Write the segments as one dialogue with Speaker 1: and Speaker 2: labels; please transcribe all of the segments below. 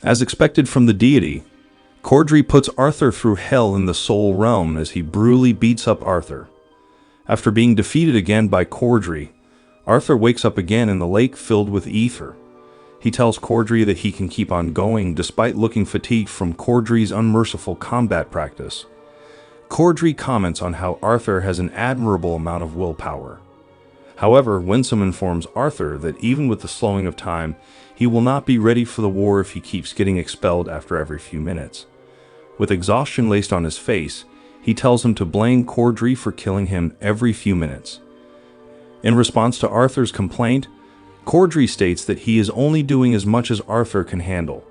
Speaker 1: As expected from the deity, Cordri puts Arthur through hell in the soul realm as he brutally beats up Arthur. After being defeated again by Cordri, Arthur wakes up again in the lake filled with Aether. He tells Cordri that he can keep on going despite looking fatigued from Cordri's unmerciful combat practice. Cordri comments on how Arthur has an admirable amount of willpower. However, Winsome informs Arthur that even with the slowing of time, he will not be ready for the war if he keeps getting expelled after every few minutes. With exhaustion laced on his face, he tells him to blame Cordri for killing him every few minutes. In response to Arthur's complaint, Cordri states that he is only doing as much as Arthur can handle.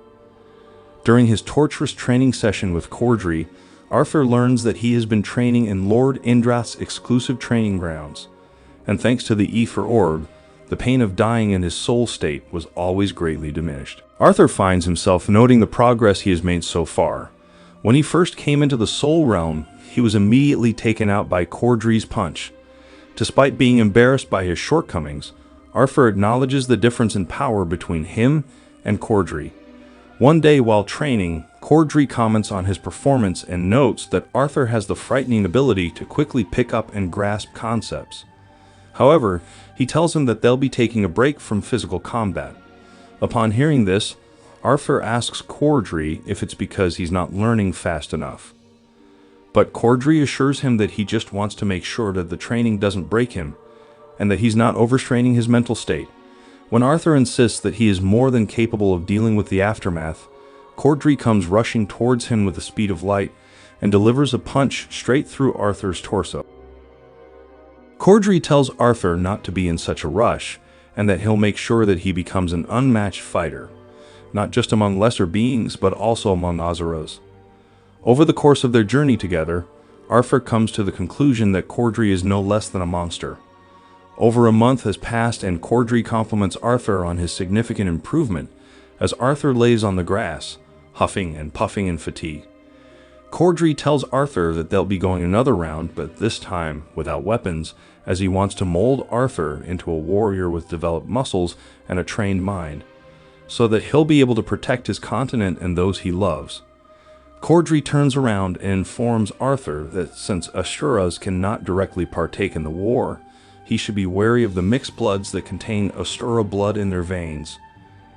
Speaker 1: During his torturous training session with Cordri, Arthur learns that he has been training in Lord Indrath's exclusive training grounds, and thanks to the Aether Orb, the pain of dying in his soul state was always greatly diminished. Arthur finds himself noting the progress he has made so far. When he first came into the soul realm, he was immediately taken out by Cordri's punch. Despite being embarrassed by his shortcomings, Arthur acknowledges the difference in power between him and Cordri. One day while training, Cordri comments on his performance and notes that Arthur has the frightening ability to quickly pick up and grasp concepts. However, he tells him that they'll be taking a break from physical combat. Upon hearing this, Arthur asks Cordri if it's because he's not learning fast enough. But Cordri assures him that he just wants to make sure that the training doesn't break him, and that he's not overstraining his mental state. When Arthur insists that he is more than capable of dealing with the aftermath, Cordri comes rushing towards him with the speed of light and delivers a punch straight through Arthur's torso. Cordri tells Arthur not to be in such a rush, and that he'll make sure that he becomes an unmatched fighter, not just among lesser beings, but also among Azuros. Over the course of their journey together, Arthur comes to the conclusion that Cordri is no less than a monster. Over a month has passed and Cordri compliments Arthur on his significant improvement as Arthur lays on the grass, huffing and puffing in fatigue. Cordri tells Arthur that they'll be going another round, but this time without weapons, as he wants to mold Arthur into a warrior with developed muscles and a trained mind, so that he'll be able to protect his continent and those he loves. Cordri turns around and informs Arthur that since Asuras cannot directly partake in the war, he should be wary of the mixed bloods that contain Asura blood in their veins.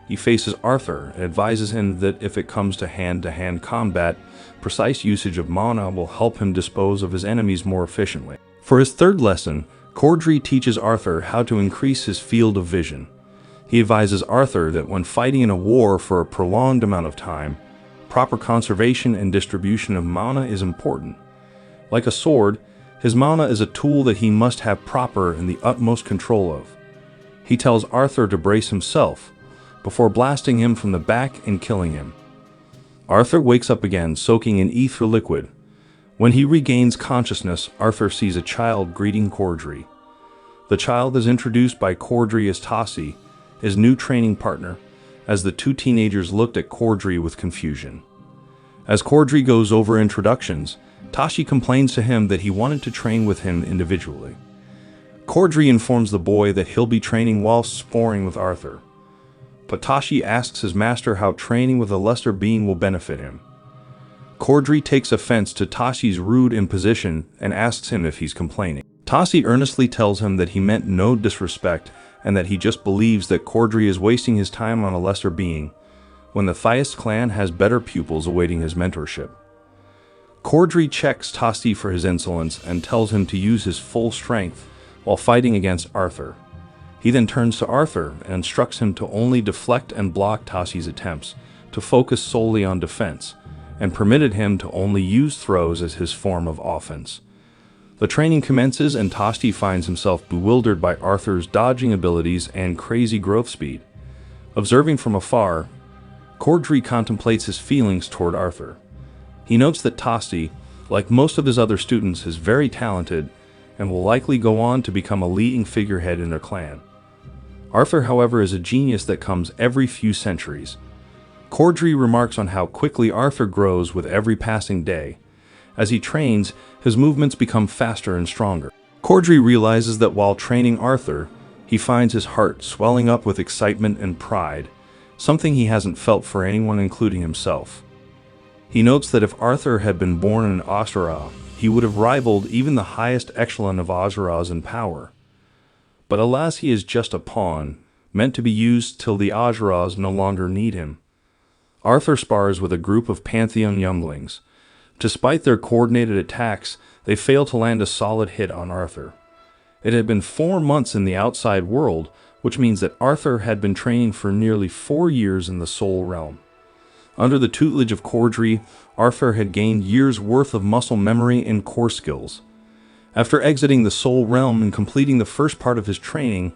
Speaker 1: He faces Arthur and advises him that if it comes to hand-to-hand combat, precise usage of mana will help him dispose of his enemies more efficiently. For his third lesson, Cordri teaches Arthur how to increase his field of vision. He advises Arthur that when fighting in a war for a prolonged amount of time, proper conservation and distribution of mana is important. Like a sword, his mana is a tool that he must have proper and the utmost control of. He tells Arthur to brace himself, before blasting him from the back and killing him. Arthur wakes up again, soaking in ether liquid. When he regains consciousness, Arthur sees a child greeting Cordri. The child is introduced by Cordri as Tashi, his new training partner, as the two teenagers looked at Cordri with confusion. As Cordri goes over introductions, Tashi complains to him that he wanted to train with him individually. Cordri informs the boy that he'll be training while sparring with Arthur. But Tashi asks his master how training with a lesser being will benefit him. Cordri takes offense to Tashi's rude imposition and asks him if he's complaining. Tashi earnestly tells him that he meant no disrespect and that he just believes that Cordri is wasting his time on a lesser being, when the Thias clan has better pupils awaiting his mentorship. Cordri checks Tashi for his insolence and tells him to use his full strength while fighting against Arthur. He then turns to Arthur and instructs him to only deflect and block Tashi's attempts, to focus solely on defense, and permitted him to only use throws as his form of offense. The training commences and Tashi finds himself bewildered by Arthur's dodging abilities and crazy growth speed. Observing from afar, Cordri contemplates his feelings toward Arthur. He notes that Tashi, like most of his other students, is very talented and will likely go on to become a leading figurehead in their clan. Arthur, however, is a genius that comes every few centuries. Cordri remarks on how quickly Arthur grows with every passing day. As he trains, his movements become faster and stronger. Cordri realizes that while training Arthur, he finds his heart swelling up with excitement and pride, something he hasn't felt for anyone including himself. He notes that if Arthur had been born an Asura, he would have rivaled even the highest echelon of Asuras in power. But alas, he is just a pawn, meant to be used till the Asuras no longer need him. Arthur spars with a group of Pantheon younglings. Despite their coordinated attacks, they fail to land a solid hit on Arthur. It had been 4 months in the outside world, which means that Arthur had been training for nearly 4 years in the soul realm. Under the tutelage of Cordri, Arthur had gained years' worth of muscle memory and core skills. After exiting the soul realm and completing the first part of his training,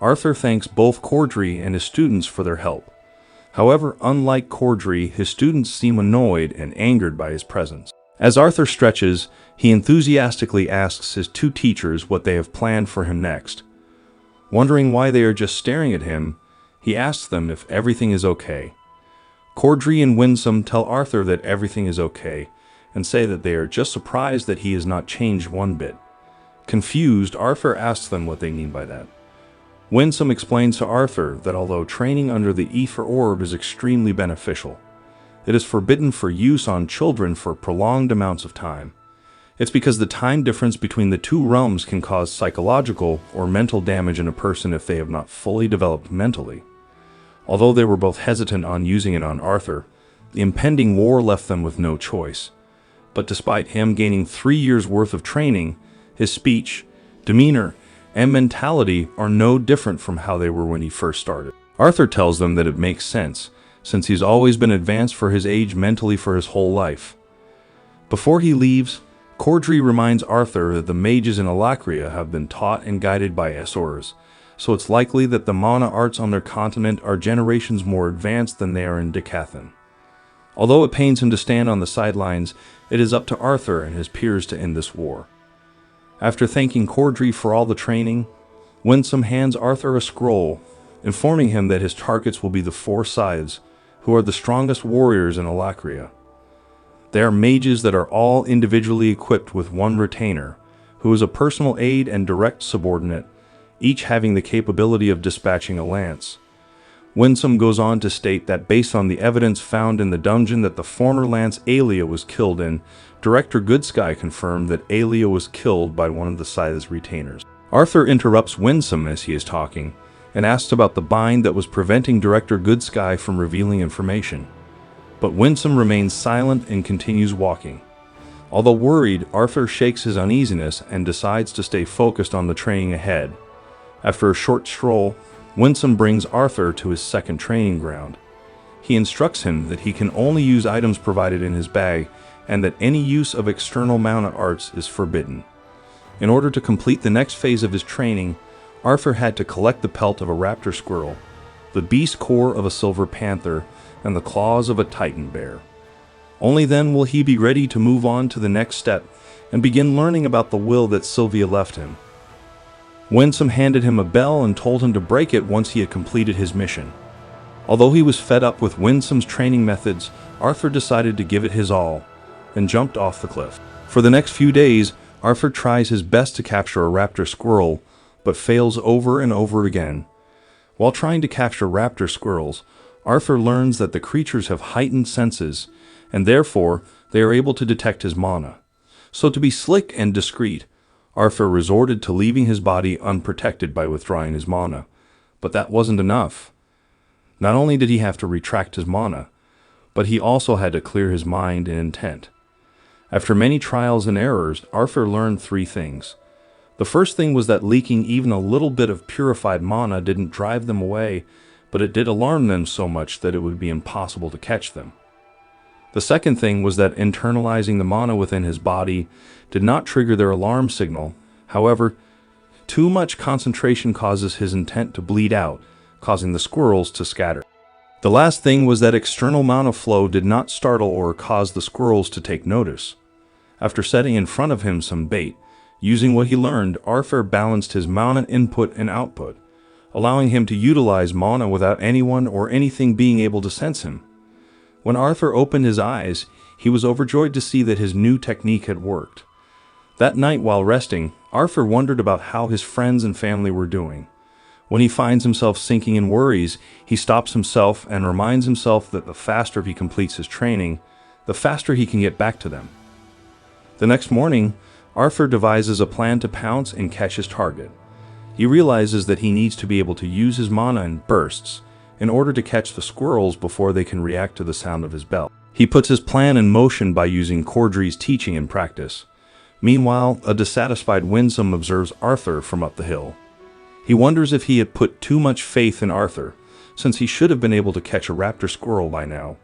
Speaker 1: Arthur thanks both Cordri and his students for their help. However, unlike Cordri, his students seem annoyed and angered by his presence. As Arthur stretches, he enthusiastically asks his 2 teachers what they have planned for him next. Wondering why they are just staring at him, he asks them if everything is okay. Cordri and Winsome tell Arthur that everything is okay, and say that they are just surprised that he has not changed one bit. Confused, Arthur asks them what they mean by that. Winsome explains to Arthur that although training under the Aether orb is extremely beneficial, it is forbidden for use on children for prolonged amounts of time. It's because the time difference between the 2 realms can cause psychological or mental damage in a person if they have not fully developed mentally. Although they were both hesitant on using it on Arthur, the impending war left them with no choice. But despite him gaining 3 years' worth of training, his speech, demeanor, and mentality are no different from how they were when he first started. Arthur tells them that it makes sense, since he's always been advanced for his age mentally for his whole life. Before he leaves, Cordri reminds Arthur that the mages in Alakria have been taught and guided by Asuras, so it's likely that the mana arts on their continent are generations more advanced than they are in Dicathen. Although it pains him to stand on the sidelines, it is up to Arthur and his peers to end this war. After thanking Cordri for all the training, Winsome hands Arthur a scroll, informing him that his targets will be the 4 Scythes, who are the strongest warriors in Alakria. They are mages that are all individually equipped with 1 retainer, who is a personal aide and direct subordinate, each having the capability of dispatching a lance. Winsome goes on to state that based on the evidence found in the dungeon that the former lance Aelia was killed in, Director Goodsky confirmed that Aelia was killed by one of the Scythe's retainers. Arthur interrupts Winsome as he is talking, and asks about the bind that was preventing Director Goodsky from revealing information. But Winsome remains silent and continues walking. Although worried, Arthur shakes his uneasiness and decides to stay focused on the training ahead. After a short stroll, Winsome brings Arthur to his second training ground. He instructs him that he can only use items provided in his bag and that any use of external mana arts is forbidden. In order to complete the next phase of his training, Arthur had to collect the pelt of a raptor squirrel, the beast core of a silver panther, and the claws of a titan bear. Only then will he be ready to move on to the next step and begin learning about the will that Sylvia left him. Winsome handed him a bell and told him to break it once he had completed his mission. Although he was fed up with Winsome's training methods, Arthur decided to give it his all, and jumped off the cliff. For the next few days, Arthur tries his best to capture a raptor squirrel, but fails over and over again. While trying to capture raptor squirrels, Arthur learns that the creatures have heightened senses, and therefore they are able to detect his mana. So to be slick and discreet, Arthur resorted to leaving his body unprotected by withdrawing his mana. But that wasn't enough. Not only did he have to retract his mana, but he also had to clear his mind and intent. After many trials and errors, Arthur learned 3 things. The first thing was that leaking even a little bit of purified mana didn't drive them away, but it did alarm them so much that it would be impossible to catch them. The second thing was that internalizing the mana within his body did not trigger their alarm signal. However, too much concentration causes his intent to bleed out, causing the squirrels to scatter. The last thing was that external mana flow did not startle or cause the squirrels to take notice. After setting in front of him some bait, using what he learned, Arthur balanced his mana input and output, allowing him to utilize mana without anyone or anything being able to sense him. When Arthur opened his eyes, he was overjoyed to see that his new technique had worked. That night while resting, Arthur wondered about how his friends and family were doing. When he finds himself sinking in worries, he stops himself and reminds himself that the faster he completes his training, the faster he can get back to them. The next morning, Arthur devises a plan to pounce and catch his target. He realizes that he needs to be able to use his mana in bursts in order to catch the squirrels before they can react to the sound of his bell. He puts his plan in motion by using Cordri's teaching in practice. Meanwhile, a dissatisfied Winsome observes Arthur from up the hill. He wonders if he had put too much faith in Arthur, since he should have been able to catch a raptor squirrel by now.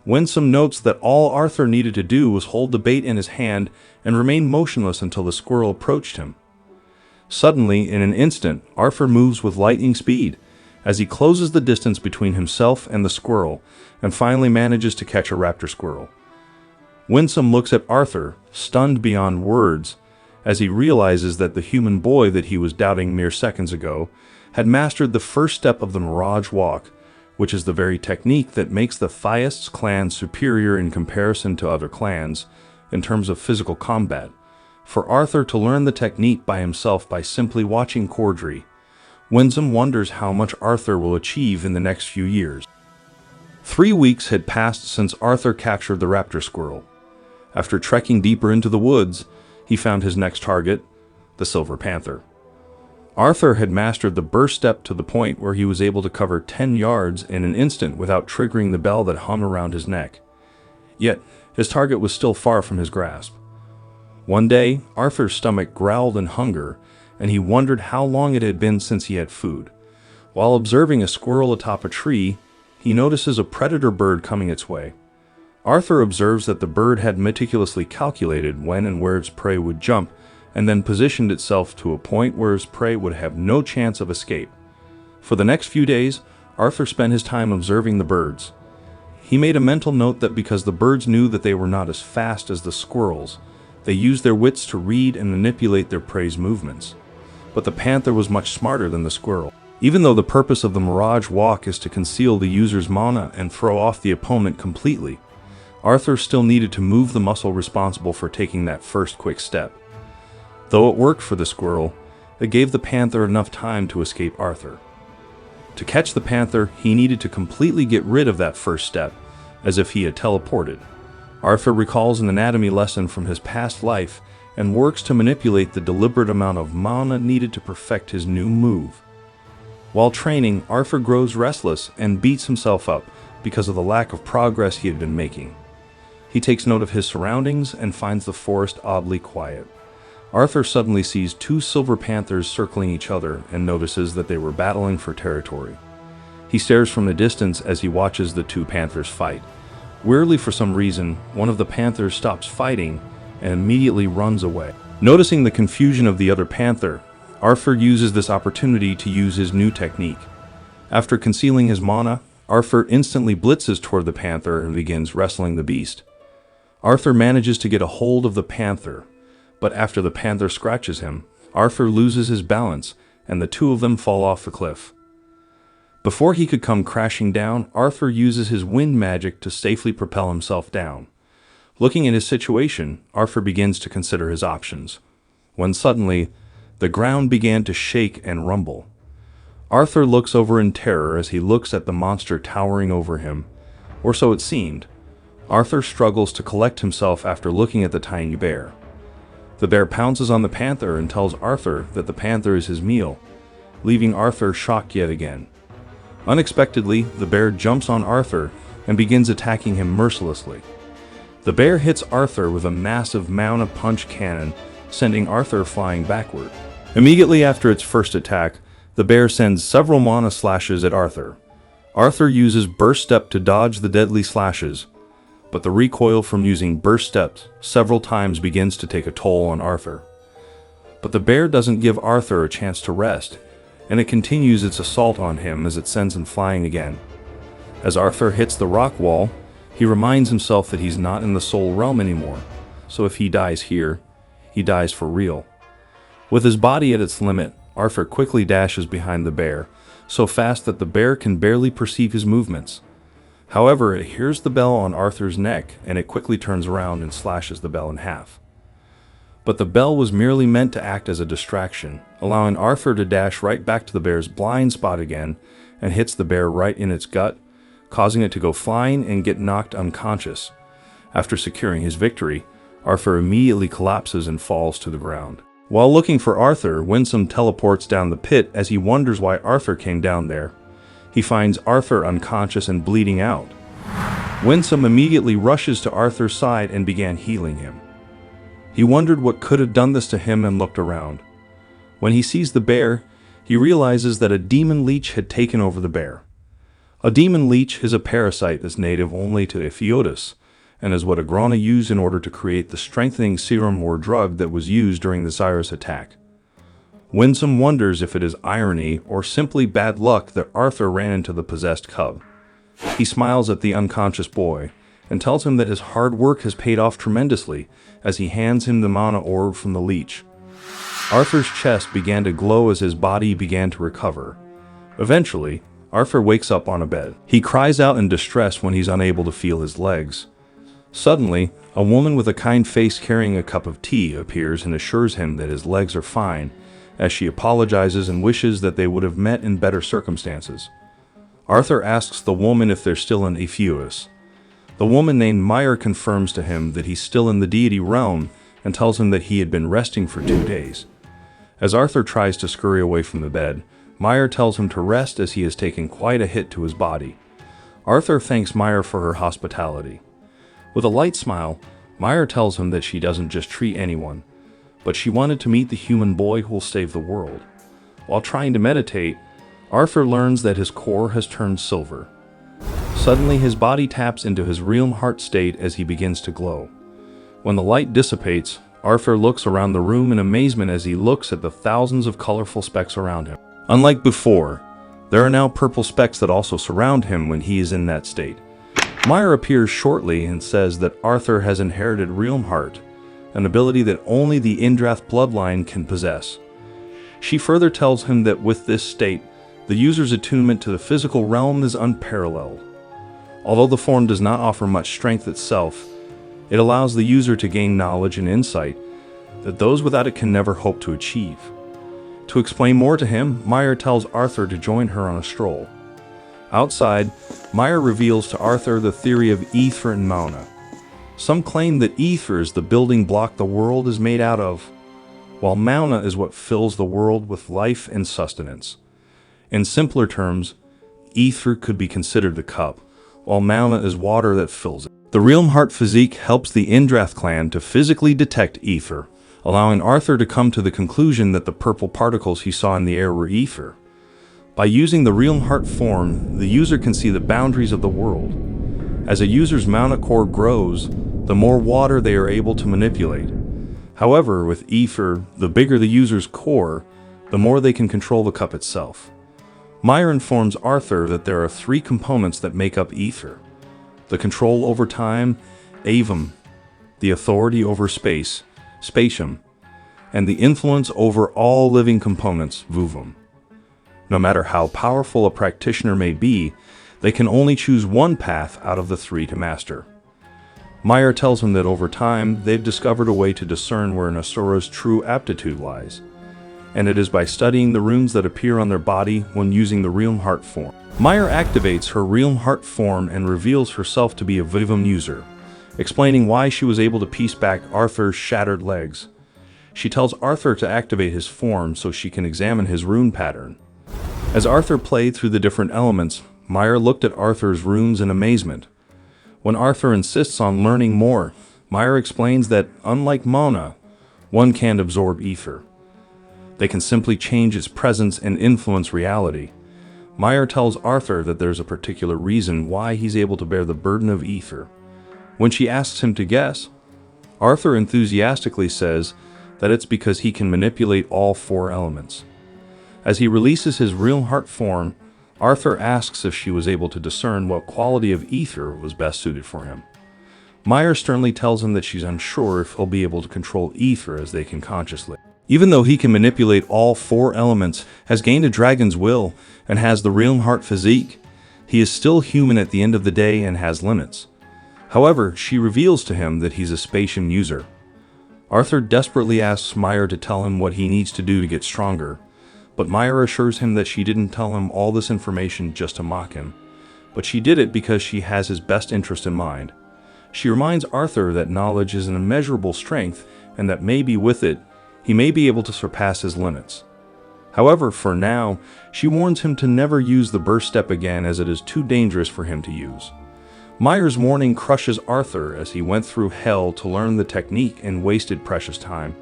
Speaker 1: Winsome notes that all Arthur needed to do was hold the bait in his hand and remain motionless until the squirrel approached him. Suddenly, in an instant, Arthur moves with lightning speed, as he closes the distance between himself and the squirrel, and finally manages to catch a raptor squirrel. Winsome looks at Arthur, stunned beyond words, as he realizes that the human boy that he was doubting mere seconds ago had mastered the first step of the Mirage Walk, which is the very technique that makes the Thyists clan superior in comparison to other clans in terms of physical combat. For Arthur to learn the technique by himself by simply watching Cordri, Winsome wonders how much Arthur will achieve in the next few years. 3 weeks had passed since Arthur captured the raptor squirrel. After trekking deeper into the woods, he found his next target, the silver panther. Arthur had mastered the burst step to the point where he was able to cover 10 yards in an instant without triggering the bell that hung around his neck. Yet, his target was still far from his grasp. One day, Arthur's stomach growled in hunger, and he wondered how long it had been since he had food. While observing a squirrel atop a tree, he notices a predator bird coming its way. Arthur observes that the bird had meticulously calculated when and where its prey would jump, and then positioned itself to a point where his prey would have no chance of escape. For the next few days, Arthur spent his time observing the birds. He made a mental note that because the birds knew that they were not as fast as the squirrels, they used their wits to read and manipulate their prey's movements. But the panther was much smarter than the squirrel. Even though the purpose of the Mirage Walk is to conceal the user's mana and throw off the opponent completely, Arthur still needed to move the muscle responsible for taking that first quick step. Though it worked for the squirrel, it gave the panther enough time to escape Arthur. To catch the panther, he needed to completely get rid of that first step, as if he had teleported. Arthur recalls an anatomy lesson from his past life and works to manipulate the deliberate amount of mana needed to perfect his new move. While training, Arthur grows restless and beats himself up because of the lack of progress he had been making. He takes note of his surroundings and finds the forest oddly quiet. Arthur suddenly sees 2 silver panthers circling each other and notices that they were battling for territory. He stares from a distance as he watches the 2 panthers fight. Weirdly, for some reason, one of the panthers stops fighting and immediately runs away. Noticing the confusion of the other panther, Arthur uses this opportunity to use his new technique. After concealing his mana, Arthur instantly blitzes toward the panther and begins wrestling the beast. Arthur manages to get a hold of the panther, but after the panther scratches him, Arthur loses his balance and the 2 of them fall off the cliff. Before he could come crashing down, Arthur uses his wind magic to safely propel himself down. Looking at his situation, Arthur begins to consider his options, when suddenly, the ground began to shake and rumble. Arthur looks over in terror as he looks at the monster towering over him, or so it seemed. Arthur struggles to collect himself after looking at the tiny bear. The bear pounces on the panther and tells Arthur that the panther is his meal, leaving Arthur shocked yet again. Unexpectedly, the bear jumps on Arthur and begins attacking him mercilessly. The bear hits Arthur with a massive mana punch cannon, sending Arthur flying backward. Immediately after its first attack, the bear sends several mana slashes at Arthur. Arthur uses Burst Step to dodge the deadly slashes, but the recoil from using Burst Steps several times begins to take a toll on Arthur. But the bear doesn't give Arthur a chance to rest, and it continues its assault on him as it sends him flying again. As Arthur hits the rock wall, he reminds himself that he's not in the soul realm anymore, so if he dies here, he dies for real. With his body at its limit, Arthur quickly dashes behind the bear, so fast that the bear can barely perceive his movements. However, it hears the bell on Arthur's neck, and it quickly turns around and slashes the bell in half. But the bell was merely meant to act as a distraction, allowing Arthur to dash right back to the bear's blind spot again and hits the bear right in its gut, causing it to go flying and get knocked unconscious. After securing his victory, Arthur immediately collapses and falls to the ground. While looking for Arthur, Winsome teleports down the pit as he wonders why Arthur came down there. He finds Arthur unconscious and bleeding out. Winsome immediately rushes to Arthur's side and began healing him. He wondered what could have done this to him and looked around. When he sees the bear, he realizes that a demon leech had taken over the bear. A demon leech is a parasite that's native only to Ephiodus, and is what Agrana used in order to create the strengthening serum or drug that was used during the Cyrus attack. Winsome wonders if it is irony or simply bad luck that Arthur ran into the possessed cub. He smiles at the unconscious boy and tells him that his hard work has paid off tremendously as he hands him the mana orb from the leech. Arthur's chest began to glow as his body began to recover. Eventually, Arthur wakes up on a bed. He cries out in distress when he's unable to feel his legs. Suddenly, a woman with a kind face carrying a cup of tea appears and assures him that his legs are fine, as she apologizes and wishes that they would have met in better circumstances. Arthur asks the woman if they're still in Epheus. The woman named Myra confirms to him that he's still in the deity realm and tells him that he had been resting for 2 days. As Arthur tries to scurry away from the bed, Myra tells him to rest as he has taken quite a hit to his body. Arthur thanks Myra for her hospitality. With a light smile, Myra tells him that she doesn't just treat anyone, but she wanted to meet the human boy who will save the world. While trying to meditate, Arthur learns that his core has turned silver. Suddenly, his body taps into his Realmheart state as he begins to glow. When the light dissipates, Arthur looks around the room in amazement as he looks at the thousands of colorful specks around him. Unlike before, there are now purple specks that also surround him when he is in that state. Myra appears shortly and says that Arthur has inherited Realmheart, an ability that only the Indrath bloodline can possess. She further tells him that with this state, the user's attunement to the physical realm is unparalleled. Although the form does not offer much strength itself, it allows the user to gain knowledge and insight that those without it can never hope to achieve. To explain more to him, Myra tells Arthur to join her on a stroll. Outside, Myra reveals to Arthur the theory of Aether and Mana. Some claim that Aether is the building block the world is made out of, while Mana is what fills the world with life and sustenance. In simpler terms, Aether could be considered the cup, while Mana is water that fills it. The Realmheart physique helps the Indrath clan to physically detect Aether, allowing Arthur to come to the conclusion that the purple particles he saw in the air were Aether. By using the Realmheart form, the user can see the boundaries of the world. As a user's mana core grows, the more water they are able to manipulate. However, with Aether, the bigger the user's core, the more they can control the cup itself. Myra informs Arthur that there are 3 components that make up Aether: the control over time, Avum, the authority over space, Spatium, and the influence over all living components, Vuvum. No matter how powerful a practitioner may be, they can only choose one path out of the 3 to master. Myra tells him that over time, they've discovered a way to discern where an Asura's true aptitude lies, and it is by studying the runes that appear on their body when using the Realmheart form. Myra activates her Realmheart form and reveals herself to be a Vivum user, explaining why she was able to piece back Arthur's shattered legs. She tells Arthur to activate his form so she can examine his rune pattern. As Arthur played through the different elements, Myra looked at Arthur's runes in amazement. When Arthur insists on learning more, Myra explains that, unlike Mana, one can't absorb Aether. They can simply change its presence and influence reality. Myra tells Arthur that there's a particular reason why he's able to bear the burden of Aether. When she asks him to guess, Arthur enthusiastically says that it's because he can manipulate all 4 elements. As he releases his Realmheart form, Arthur asks if she was able to discern what quality of Aether was best suited for him. Myra sternly tells him that she's unsure if he'll be able to control Aether as they can consciously. Even though he can manipulate all 4 elements, has gained a dragon's will, and has the Realmheart physique, he is still human at the end of the day and has limits. However, she reveals to him that he's a Spatium user. Arthur desperately asks Myra to tell him what he needs to do to get stronger, but Myra assures him that she didn't tell him all this information just to mock him, but she did it because she has his best interest in mind. She reminds Arthur that knowledge is an immeasurable strength and that maybe with it, he may be able to surpass his limits. However, for now, she warns him to never use the burst step again as it is too dangerous for him to use. Myra's warning crushes Arthur as he went through hell to learn the technique and wasted precious time.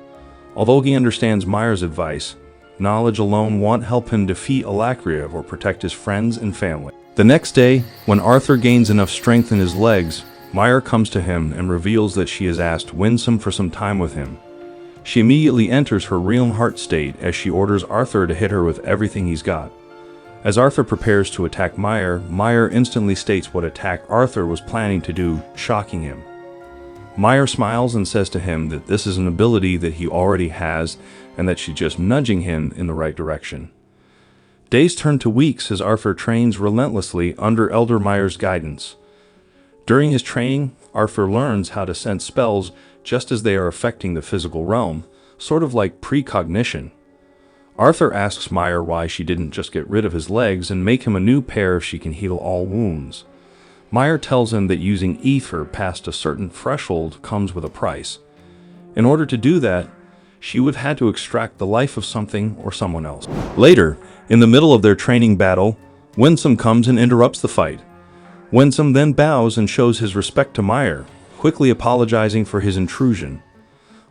Speaker 1: Although he understands Myra's advice, knowledge alone won't help him defeat Alakria or protect his friends and family. The next day, when Arthur gains enough strength in his legs, Myra comes to him and reveals that she has asked Winsome for some time with him. She immediately enters her Realmheart state as she orders Arthur to hit her with everything he's got. As Arthur prepares to attack Myra instantly states what attack Arthur was planning to do, shocking him. Myra smiles and says to him that this is an ability that he already has and that she's just nudging him in the right direction. Days turn to weeks as Arthur trains relentlessly under Elder Myra's guidance. During his training, Arthur learns how to sense spells just as they are affecting the physical realm, sort of like precognition. Arthur asks Myra why she didn't just get rid of his legs and make him a new pair if she can heal all wounds. Myra tells him that using Aether past a certain threshold comes with a price. In order to do that, she would have had to extract the life of something or someone else. Later, in the middle of their training battle, Winsome comes and interrupts the fight. Winsome then bows and shows his respect to Myra, quickly apologizing for his intrusion.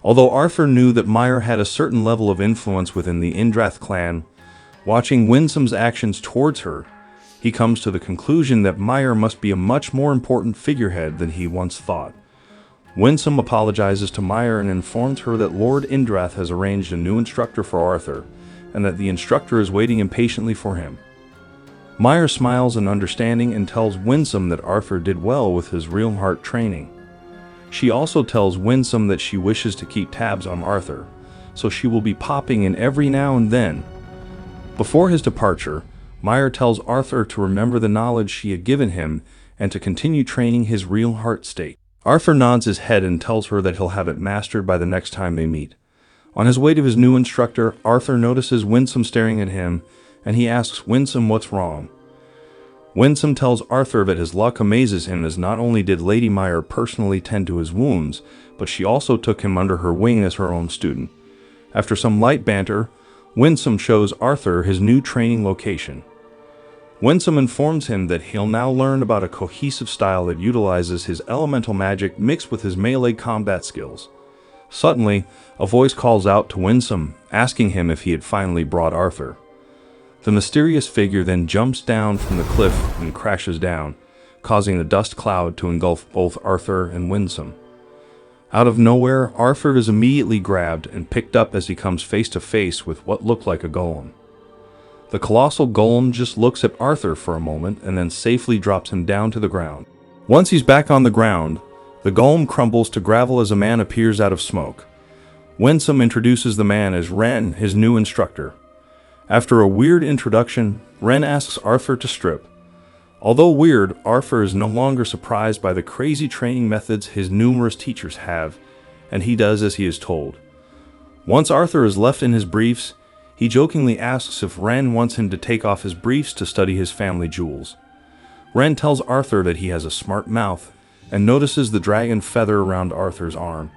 Speaker 1: Although Arthur knew that Myra had a certain level of influence within the Indrath clan, watching Winsome's actions towards her, he comes to the conclusion that Myra must be a much more important figurehead than he once thought. Winsome apologizes to Myra and informs her that Lord Indrath has arranged a new instructor for Arthur, and that the instructor is waiting impatiently for him. Myra smiles in understanding and tells Winsome that Arthur did well with his Realmheart training. She also tells Winsome that she wishes to keep tabs on Arthur, so she will be popping in every now and then. Before his departure, Myra tells Arthur to remember the knowledge she had given him and to continue training his Realmheart state. Arthur nods his head and tells her that he'll have it mastered by the next time they meet. On his way to his new instructor, Arthur notices Winsome staring at him, and he asks Winsome what's wrong. Winsome tells Arthur that his luck amazes him as not only did Lady Myra personally tend to his wounds, but she also took him under her wing as her own student. After some light banter, Winsome shows Arthur his new training location. Winsome informs him that he'll now learn about a cohesive style that utilizes his elemental magic mixed with his melee combat skills. Suddenly, a voice calls out to Winsome, asking him if he had finally brought Arthur. The mysterious figure then jumps down from the cliff and crashes down, causing a dust cloud to engulf both Arthur and Winsome. Out of nowhere, Arthur is immediately grabbed and picked up as he comes face to face with what looked like a golem. The colossal golem just looks at Arthur for a moment and then safely drops him down to the ground. Once he's back on the ground, the golem crumbles to gravel as a man appears out of smoke. Winsome introduces the man as Ren, his new instructor. After a weird introduction, Ren asks Arthur to strip. Although weird, Arthur is no longer surprised by the crazy training methods his numerous teachers have, and he does as he is told. Once Arthur is left in his briefs, he jokingly asks if Ren wants him to take off his briefs to study his family jewels. Ren tells Arthur that he has a smart mouth, and notices the dragon feather around Arthur's arm.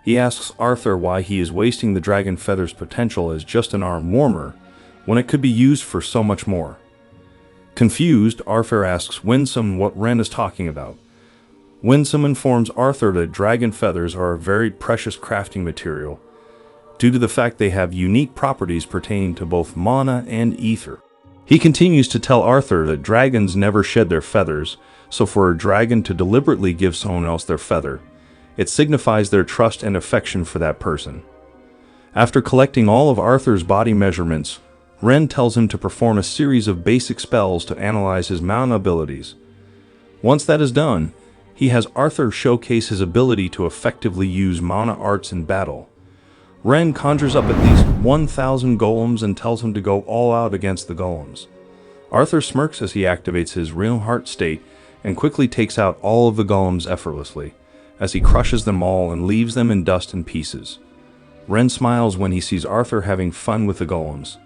Speaker 1: He asks Arthur why he is wasting the dragon feather's potential as just an arm warmer, when it could be used for so much more. Confused, Arthur asks Winsome what Ren is talking about. Winsome informs Arthur that dragon feathers are a very precious crafting material, due to the fact they have unique properties pertaining to both mana and ether. He continues to tell Arthur that dragons never shed their feathers, so for a dragon to deliberately give someone else their feather, it signifies their trust and affection for that person. After collecting all of Arthur's body measurements, Ren tells him to perform a series of basic spells to analyze his mana abilities. Once that is done, he has Arthur showcase his ability to effectively use mana arts in battle. Ren conjures up at least 1,000 golems and tells him to go all out against the golems. Arthur smirks as he activates his Realmheart state and quickly takes out all of the golems effortlessly, as he crushes them all and leaves them in dust and pieces. Ren smiles when he sees Arthur having fun with the golems.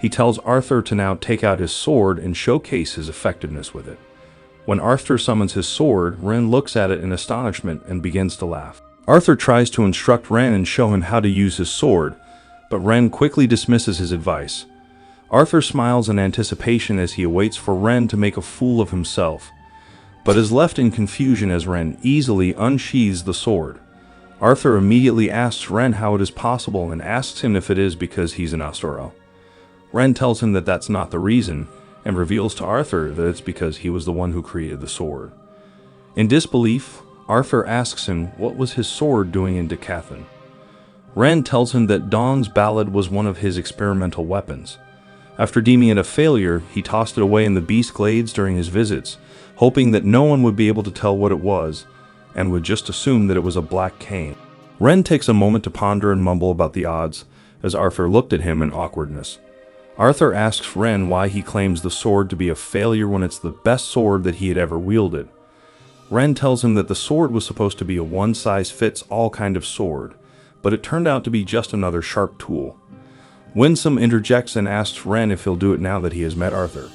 Speaker 1: He tells Arthur to now take out his sword and showcase his effectiveness with it. When Arthur summons his sword, Ren looks at it in astonishment and begins to laugh. Arthur tries to instruct Ren and show him how to use his sword, but Ren quickly dismisses his advice. Arthur smiles in anticipation as he awaits for Ren to make a fool of himself, but is left in confusion as Ren easily unsheathes the sword. Arthur immediately asks Ren how it is possible and asks him if it is because he's an Asura. Ren tells him that that's not the reason, and reveals to Arthur that it's because he was the one who created the sword. In disbelief, Arthur asks him what was his sword doing in Dicathen. Ren tells him that Dawn's Ballad was one of his experimental weapons. After deeming it a failure, he tossed it away in the Beast Glades during his visits, hoping that no one would be able to tell what it was, and would just assume that it was a black cane. Ren takes a moment to ponder and mumble about the odds, as Arthur looked at him in awkwardness. Arthur asks Ren why he claims the sword to be a failure when it's the best sword that he had ever wielded. Ren tells him that the sword was supposed to be a one-size-fits-all kind of sword, but it turned out to be just another sharp tool. Winsome interjects and asks Ren if he'll do it now that he has met Arthur.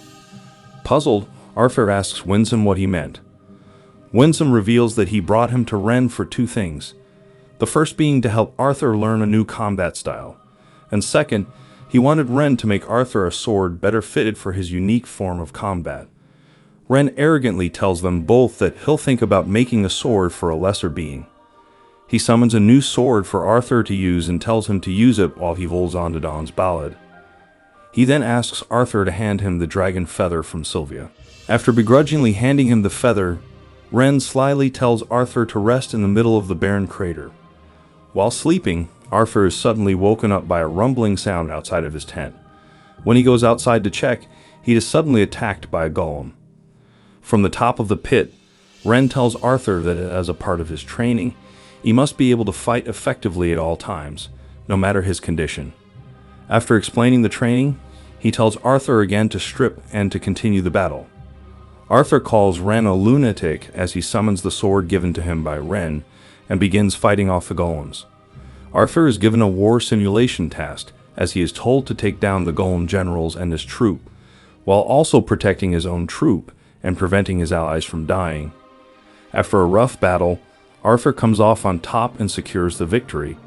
Speaker 1: Puzzled, Arthur asks Winsome what he meant. Winsome reveals that he brought him to Ren for two things, the first being to help Arthur learn a new combat style, and second, he wanted Ren to make Arthur a sword better fitted for his unique form of combat. Ren arrogantly tells them both that he'll think about making a sword for a lesser being. He summons a new sword for Arthur to use and tells him to use it while he holds on to Dawn's Ballad. He then asks Arthur to hand him the dragon feather from Sylvia. After begrudgingly handing him the feather, Ren slyly tells Arthur to rest in the middle of the barren crater. While sleeping, Arthur is suddenly woken up by a rumbling sound outside of his tent. When he goes outside to check, he is suddenly attacked by a golem. From the top of the pit, Ren tells Arthur that as a part of his training, he must be able to fight effectively at all times, no matter his condition. After explaining the training, he tells Arthur again to strip and to continue the battle. Arthur calls Ren a lunatic as he summons the sword given to him by Ren and begins fighting off the golems. Arthur is given a war simulation task as he is told to take down the golem generals and his troop, while also protecting his own troop and preventing his allies from dying. After a rough battle, Arthur comes off on top and secures the victory,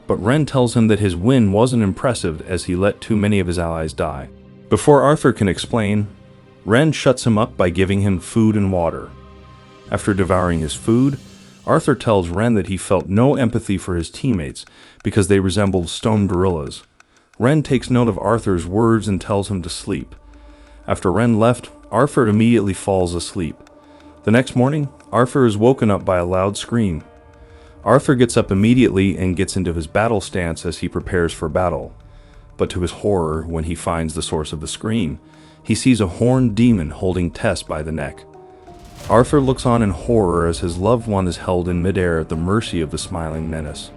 Speaker 1: but Ren tells him that his win wasn't impressive as he let too many of his allies die. Before Arthur can explain, Ren shuts him up by giving him food and water. After devouring his food, Arthur tells Ren that he felt no empathy for his teammates because they resembled stone gorillas. Ren takes note of Arthur's words and tells him to sleep. After Ren left, Arthur immediately falls asleep. The next morning, Arthur is woken up by a loud scream. Arthur gets up immediately and gets into his battle stance as he prepares for battle. But to his horror, when he finds the source of the scream, he sees a horned demon holding Tess by the neck. Arthur looks on in horror as his loved one is held in midair at the mercy of the smiling menace.